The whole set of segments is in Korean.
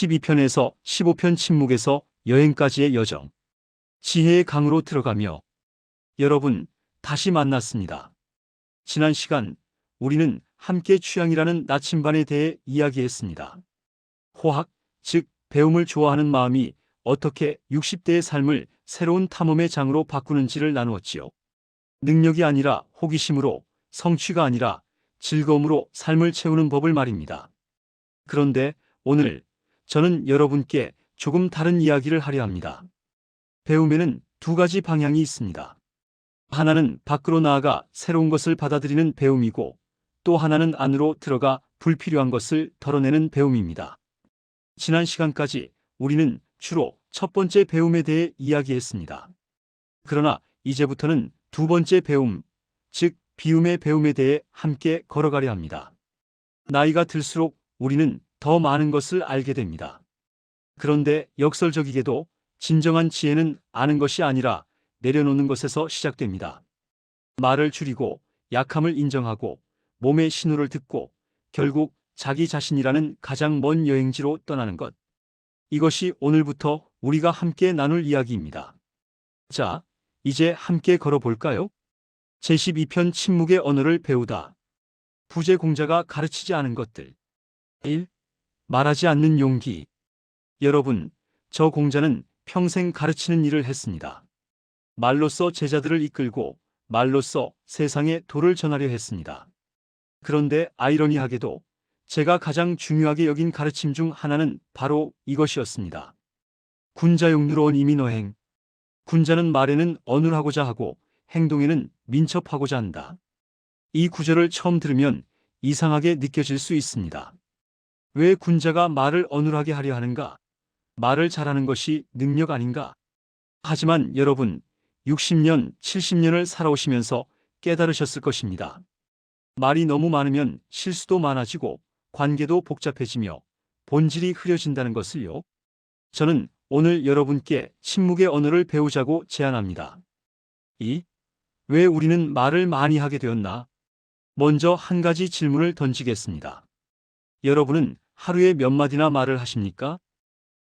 12편에서 15편 침묵에서 여행까지의 여정. 지혜의 강으로 들어가며 여러분, 다시 만났습니다. 지난 시간 우리는 함께 취향이라는 나침반에 대해 이야기했습니다. 호학, 즉 배움을 좋아하는 마음이 어떻게 60대의 삶을 새로운 탐험의 장으로 바꾸는지를 나누었지요. 능력이 아니라 호기심으로, 성취가 아니라 즐거움으로 삶을 채우는 법을 말입니다. 그런데 오늘 저는 여러분께 조금 다른 이야기를 하려 합니다. 배움에는 두 가지 방향이 있습니다. 하나는 밖으로 나아가 새로운 것을 받아들이는 배움이고, 또 하나는 안으로 들어가 불필요한 것을 덜어내는 배움입니다. 지난 시간까지 우리는 주로 첫 번째 배움에 대해 이야기했습니다. 그러나 이제부터는 두 번째 배움, 즉 비움의 배움에 대해 함께 걸어가려 합니다. 나이가 들수록 우리는 더 많은 것을 알게 됩니다. 그런데 역설적이게도 진정한 지혜는 아는 것이 아니라 내려놓는 것에서 시작됩니다. 말을 줄이고 약함을 인정하고 몸의 신호를 듣고 결국 자기 자신이라는 가장 먼 여행지로 떠나는 것. 이것이 오늘부터 우리가 함께 나눌 이야기입니다. 자, 이제 함께 걸어볼까요? 제12편 침묵의 언어를 배우다. 부제공자가 가르치지 않은 것들. 1. 말하지 않는 용기. 여러분, 저 공자는 평생 가르치는 일을 했습니다. 말로써 제자들을 이끌고 말로써 세상에 도를 전하려 했습니다. 그런데 아이러니하게도 제가 가장 중요하게 여긴 가르침 중 하나는 바로 이것이었습니다. 군자용누로원 이민어행. 군자는 말에는 언울하고자 하고 행동에는 민첩하고자 한다. 이 구절을 처음 들으면 이상하게 느껴질 수 있습니다. 왜 군자가 말을 언울하게 하려 하는가? 말을 잘하는 것이 능력 아닌가? 하지만 여러분, 60년, 70년을 살아오시면서 깨달으셨을 것입니다. 말이 너무 많으면 실수도 많아지고 관계도 복잡해지며 본질이 흐려진다는 것을요. 저는 오늘 여러분께 침묵의 언어를 배우자고 제안합니다. 2. 왜 우리는 말을 많이 하게 되었나? 먼저 한 가지 질문을 던지겠습니다. 여러분은 하루에 몇 마디나 말을 하십니까?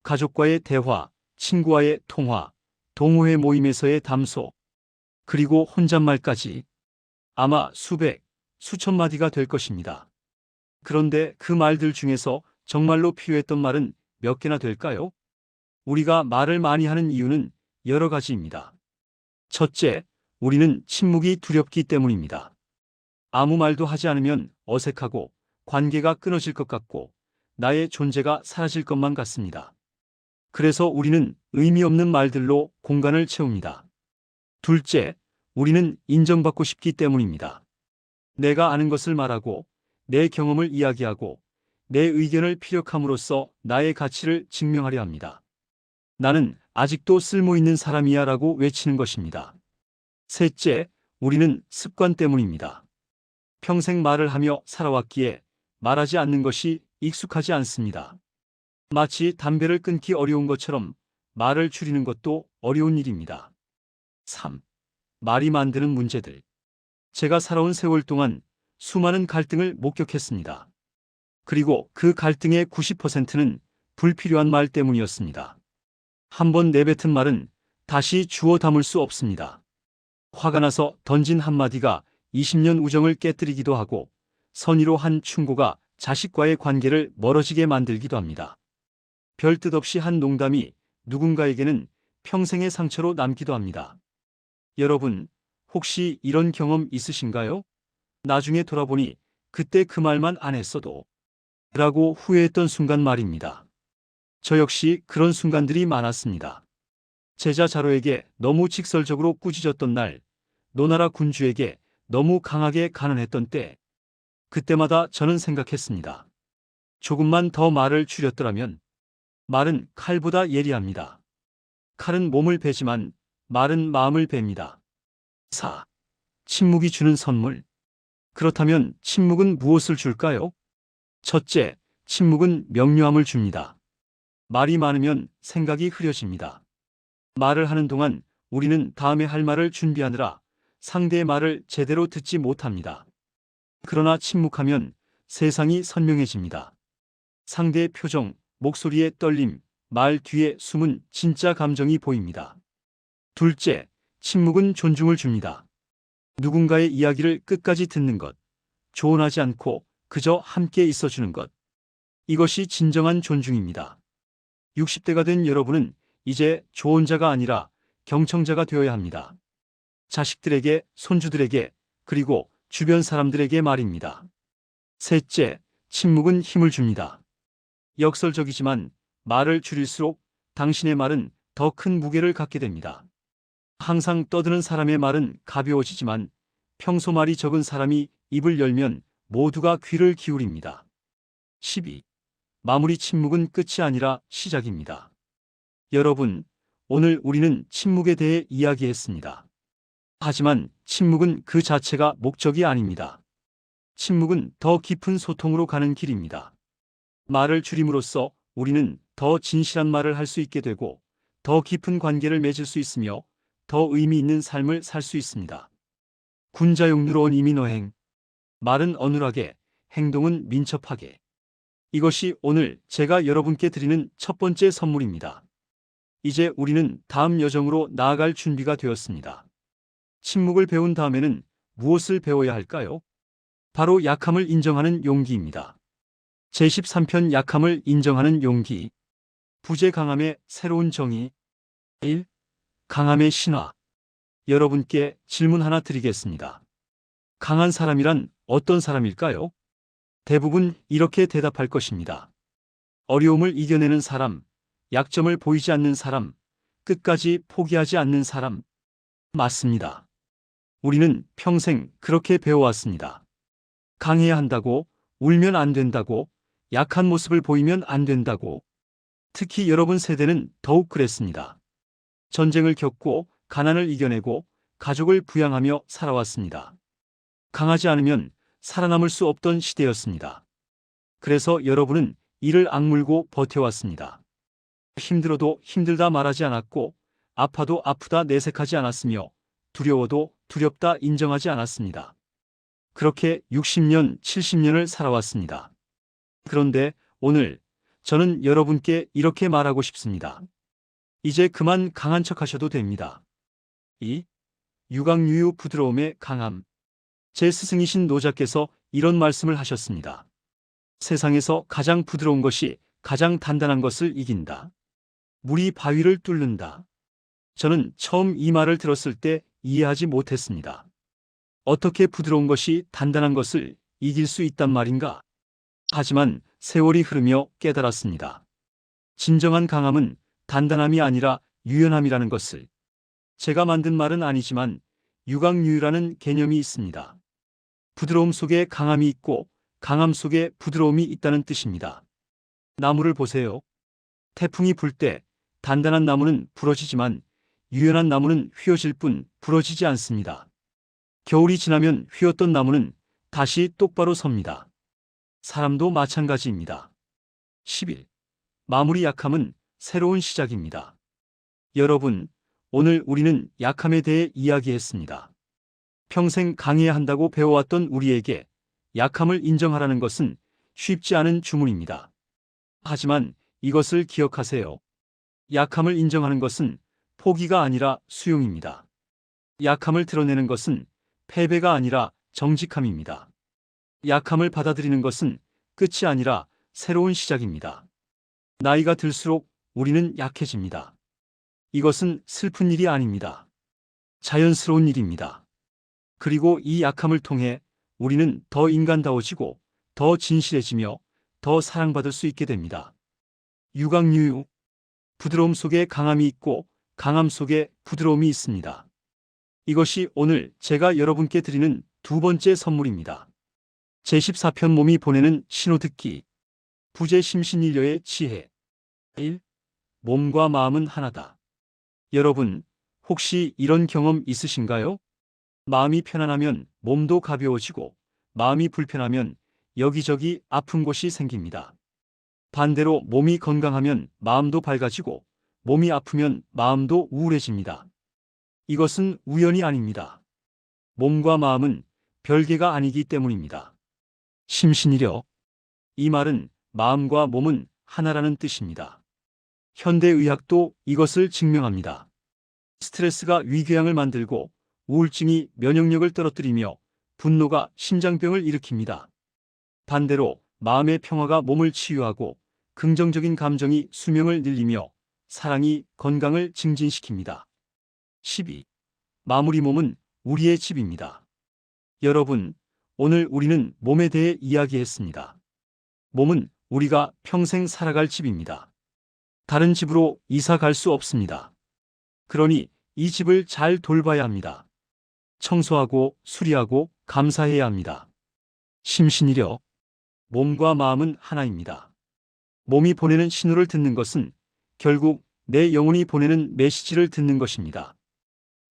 가족과의 대화, 친구와의 통화, 동호회 모임에서의 담소, 그리고 혼잣말까지 아마 수백, 수천 마디가 될 것입니다. 그런데 그 말들 중에서 정말로 필요했던 말은 몇 개나 될까요? 우리가 말을 많이 하는 이유는 여러 가지입니다. 첫째, 우리는 침묵이 두렵기 때문입니다. 아무 말도 하지 않으면 어색하고 관계가 끊어질 것 같고 나의 존재가 사라질 것만 같습니다. 그래서 우리는 의미 없는 말들로 공간을 채웁니다. 둘째, 우리는 인정받고 싶기 때문입니다. 내가 아는 것을 말하고 내 경험을 이야기하고 내 의견을 피력함으로써 나의 가치를 증명하려 합니다. 나는 아직도 쓸모 있는 사람이야 라고 외치는 것입니다. 셋째, 우리는 습관 때문입니다. 평생 말을 하며 살아왔기에 말하지 않는 것이 익숙하지 않습니다. 마치 담배를 끊기 어려운 것처럼 말을 줄이는 것도 어려운 일입니다. 3. 말이 만드는 문제들. 제가 살아온 세월 동안 수많은 갈등을 목격했습니다. 그리고 그 갈등의 90%는 불필요한 말 때문이었습니다. 한번 내뱉은 말은 다시 주워 담을 수 없습니다. 화가 나서 던진 한마디가 20년 우정을 깨뜨리기도 하고 선의로 한 충고가 자식과의 관계를 멀어지게 만들기도 합니다. 별 뜻 없이 한 농담이 누군가에게는 평생의 상처로 남기도 합니다. 여러분, 혹시 이런 경험 있으신가요? 나중에 돌아보니 그때 그 말만 안 했어도 라고 후회했던 순간 말입니다. 저 역시 그런 순간들이 많았습니다. 제자 자로에게 너무 직설적으로 꾸짖었던 날, 노나라 군주에게 너무 강하게 간언했던 때, 그때마다 저는 생각했습니다. 조금만 더 말을 줄였더라면. 말은 칼보다 예리합니다. 칼은 몸을 베지만 말은 마음을 뱁니다. 4. 침묵이 주는 선물. 그렇다면 침묵은 무엇을 줄까요? 첫째, 침묵은 명료함을 줍니다. 말이 많으면 생각이 흐려집니다. 말을 하는 동안 우리는 다음에 할 말을 준비하느라 상대의 말을 제대로 듣지 못합니다. 그러나 침묵하면 세상이 선명해집니다. 상대의 표정, 목소리의 떨림, 말 뒤에 숨은 진짜 감정이 보입니다. 둘째, 침묵은 존중을 줍니다. 누군가의 이야기를 끝까지 듣는 것, 조언하지 않고 그저 함께 있어주는 것. 이것이 진정한 존중입니다. 60대가 된 여러분은 이제 조언자가 아니라 경청자가 되어야 합니다. 자식들에게, 손주들에게, 그리고 주변 사람들에게 말입니다. 셋째, 침묵은 힘을 줍니다. 역설적이지만 말을 줄일수록 당신의 말은 더 큰 무게를 갖게 됩니다. 항상 떠드는 사람의 말은 가벼워지지만 평소 말이 적은 사람이 입을 열면 모두가 귀를 기울입니다. 12. 마무리 침묵은 끝이 아니라 시작입니다. 여러분, 오늘 우리는 침묵에 대해 이야기했습니다. 하지만 침묵은 그 자체가 목적이 아닙니다. 침묵은 더 깊은 소통으로 가는 길입니다. 말을 줄임으로써 우리는 더 진실한 말을 할 수 있게 되고 더 깊은 관계를 맺을 수 있으며 더 의미 있는 삶을 살 수 있습니다. 군자용 누러온 이민어행. 말은 어눌하게, 행동은 민첩하게. 이것이 오늘 제가 여러분께 드리는 첫 번째 선물입니다. 이제 우리는 다음 여정으로 나아갈 준비가 되었습니다. 침묵을 배운 다음에는 무엇을 배워야 할까요? 바로 약함을 인정하는 용기입니다. 제13편 약함을 인정하는 용기. 부재 강함의 새로운 정의. 1. 강함의 신화. 여러분께 질문 하나 드리겠습니다. 강한 사람이란 어떤 사람일까요? 대부분 이렇게 대답할 것입니다. 어려움을 이겨내는 사람, 약점을 보이지 않는 사람, 끝까지 포기하지 않는 사람. 맞습니다. 우리는 평생 그렇게 배워왔습니다. 강해야 한다고, 울면 안 된다고, 약한 모습을 보이면 안 된다고. 특히 여러분 세대는 더욱 그랬습니다. 전쟁을 겪고 가난을 이겨내고 가족을 부양하며 살아왔습니다. 강하지 않으면 살아남을 수 없던 시대였습니다. 그래서 여러분은 이를 악물고 버텨왔습니다. 힘들어도 힘들다 말하지 않았고 아파도 아프다 내색하지 않았으며 두려워도 두렵다 인정하지 않았습니다. 그렇게 60년, 70년을 살아왔습니다. 그런데 오늘 저는 여러분께 이렇게 말하고 싶습니다. 이제 그만 강한 척 하셔도 됩니다. 2. 유강유유 부드러움의 강함. 제 스승이신 노자께서 이런 말씀을 하셨습니다. 세상에서 가장 부드러운 것이 가장 단단한 것을 이긴다. 물이 바위를 뚫는다. 저는 처음 이 말을 들었을 때 이해하지 못했습니다. 어떻게 부드러운 것이 단단한 것을 이길 수 있단 말인가? 하지만 세월이 흐르며 깨달았습니다. 진정한 강함은 단단함이 아니라 유연함이라는 것을. 제가 만든 말은 아니지만 유강유유라는 개념이 있습니다. 부드러움 속에 강함이 있고 강함 속에 부드러움이 있다는 뜻입니다. 나무를 보세요. 태풍이 불 때 단단한 나무는 부러지지만 유연한 나무는 휘어질 뿐 부러지지 않습니다. 겨울이 지나면 휘었던 나무는 다시 똑바로 섭니다. 사람도 마찬가지입니다. 11. 마무리 약함은 새로운 시작입니다. 여러분, 오늘 우리는 약함에 대해 이야기했습니다. 평생 강해야 한다고 배워왔던 우리에게 약함을 인정하라는 것은 쉽지 않은 주문입니다. 하지만 이것을 기억하세요. 약함을 인정하는 것은 포기가 아니라 수용입니다. 약함을 드러내는 것은 패배가 아니라 정직함입니다. 약함을 받아들이는 것은 끝이 아니라 새로운 시작입니다. 나이가 들수록 우리는 약해집니다. 이것은 슬픈 일이 아닙니다. 자연스러운 일입니다. 그리고 이 약함을 통해 우리는 더 인간다워지고 더 진실해지며 더 사랑받을 수 있게 됩니다. 유강유유. 부드러움 속에 강함이 있고 강함 속에 부드러움이 있습니다. 이것이 오늘 제가 여러분께 드리는 두 번째 선물입니다. 제14편 몸이 보내는 신호듣기. 부재 심신일려의 지혜. 1. 몸과 마음은 하나다. 여러분, 혹시 이런 경험 있으신가요? 마음이 편안하면 몸도 가벼워지고 마음이 불편하면 여기저기 아픈 곳이 생깁니다. 반대로 몸이 건강하면 마음도 밝아지고 몸이 아프면 마음도 우울해집니다. 이것은 우연이 아닙니다. 몸과 마음은 별개가 아니기 때문입니다. 심신이려. 이 말은 마음과 몸은 하나라는 뜻입니다. 현대의학도 이것을 증명합니다. 스트레스가 위궤양을 만들고 우울증이 면역력을 떨어뜨리며 분노가 심장병을 일으킵니다. 반대로 마음의 평화가 몸을 치유하고 긍정적인 감정이 수명을 늘리며 사랑이 건강을 증진시킵니다. 12. 마무리 몸은 우리의 집입니다. 여러분, 오늘 우리는 몸에 대해 이야기했습니다. 몸은 우리가 평생 살아갈 집입니다. 다른 집으로 이사 갈 수 없습니다. 그러니 이 집을 잘 돌봐야 합니다. 청소하고 수리하고 감사해야 합니다. 심신이려 몸과 마음은 하나입니다. 몸이 보내는 신호를 듣는 것은 결국 내 영혼이 보내는 메시지를 듣는 것입니다.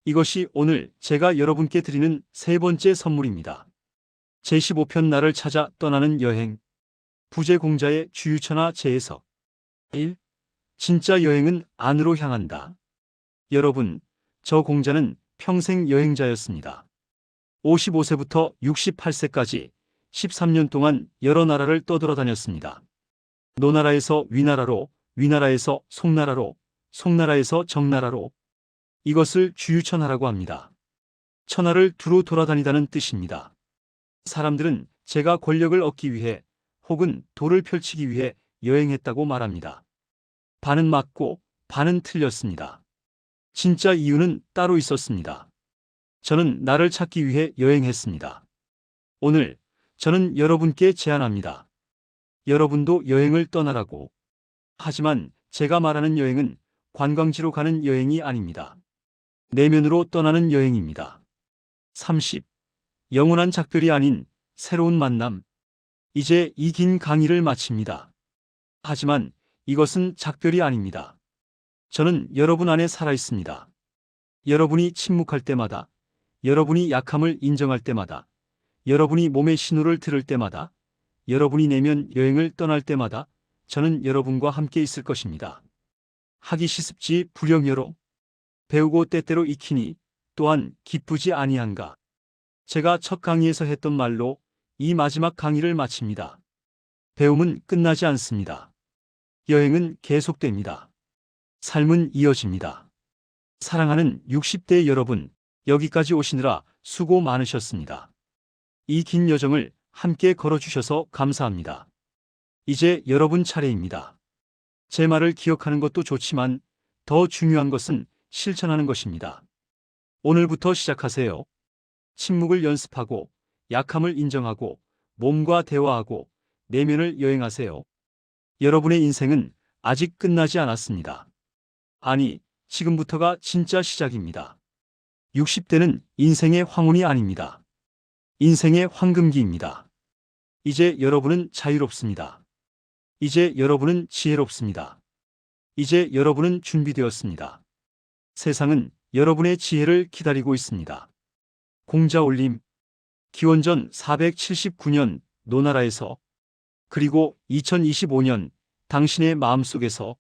이것이 오늘 제가 여러분께 드리는 세 번째 선물입니다. 제15편 나를 찾아 떠나는 여행. 부제공자의 주유천하 재해석. 1. 진짜 여행은 안으로 향한다. 여러분, 저 공자는 평생 여행자였습니다. 55세부터 68세까지 13년 동안 여러 나라를 떠돌아다녔습니다. 노나라에서 위나라로, 위나라에서 송나라로, 송나라에서 정나라로. 이것을 주유천하라고 합니다. 천하를 두루 돌아다니다는 뜻입니다. 사람들은 제가 권력을 얻기 위해 혹은 도를 펼치기 위해 여행했다고 말합니다. 반은 맞고 반은 틀렸습니다. 진짜 이유는 따로 있었습니다. 저는 나를 찾기 위해 여행했습니다. 오늘 저는 여러분께 제안합니다. 여러분도 여행을 떠나라고. 하지만 제가 말하는 여행은 관광지로 가는 여행이 아닙니다. 내면으로 떠나는 여행입니다. 30. 영원한 작별이 아닌 새로운 만남. 이제 이 긴 강의를 마칩니다. 하지만 이것은 작별이 아닙니다. 저는 여러분 안에 살아 있습니다. 여러분이 침묵할 때마다, 여러분이 약함을 인정할 때마다, 여러분이 몸의 신호를 들을 때마다, 여러분이 내면 여행을 떠날 때마다 저는 여러분과 함께 있을 것입니다. 하기 시습지 불영여로 배우고 때때로 익히니 또한 기쁘지 아니한가. 제가 첫 강의에서 했던 말로 이 마지막 강의를 마칩니다. 배움은 끝나지 않습니다. 여행은 계속됩니다. 삶은 이어집니다. 사랑하는 60대 여러분, 여기까지 오시느라 수고 많으셨습니다. 이 긴 여정을 함께 걸어주셔서 감사합니다. 이제 여러분 차례입니다. 제 말을 기억하는 것도 좋지만 더 중요한 것은 실천하는 것입니다. 오늘부터 시작하세요. 침묵을 연습하고 약함을 인정하고 몸과 대화하고 내면을 여행하세요. 여러분의 인생은 아직 끝나지 않았습니다. 아니, 지금부터가 진짜 시작입니다. 60대는 인생의 황혼이 아닙니다. 인생의 황금기입니다. 이제 여러분은 자유롭습니다. 이제 여러분은 지혜롭습니다. 이제 여러분은 준비되었습니다. 세상은 여러분의 지혜를 기다리고 있습니다. 공자 올림. 기원전 479년 노나라에서 그리고 2025년 당신의 마음속에서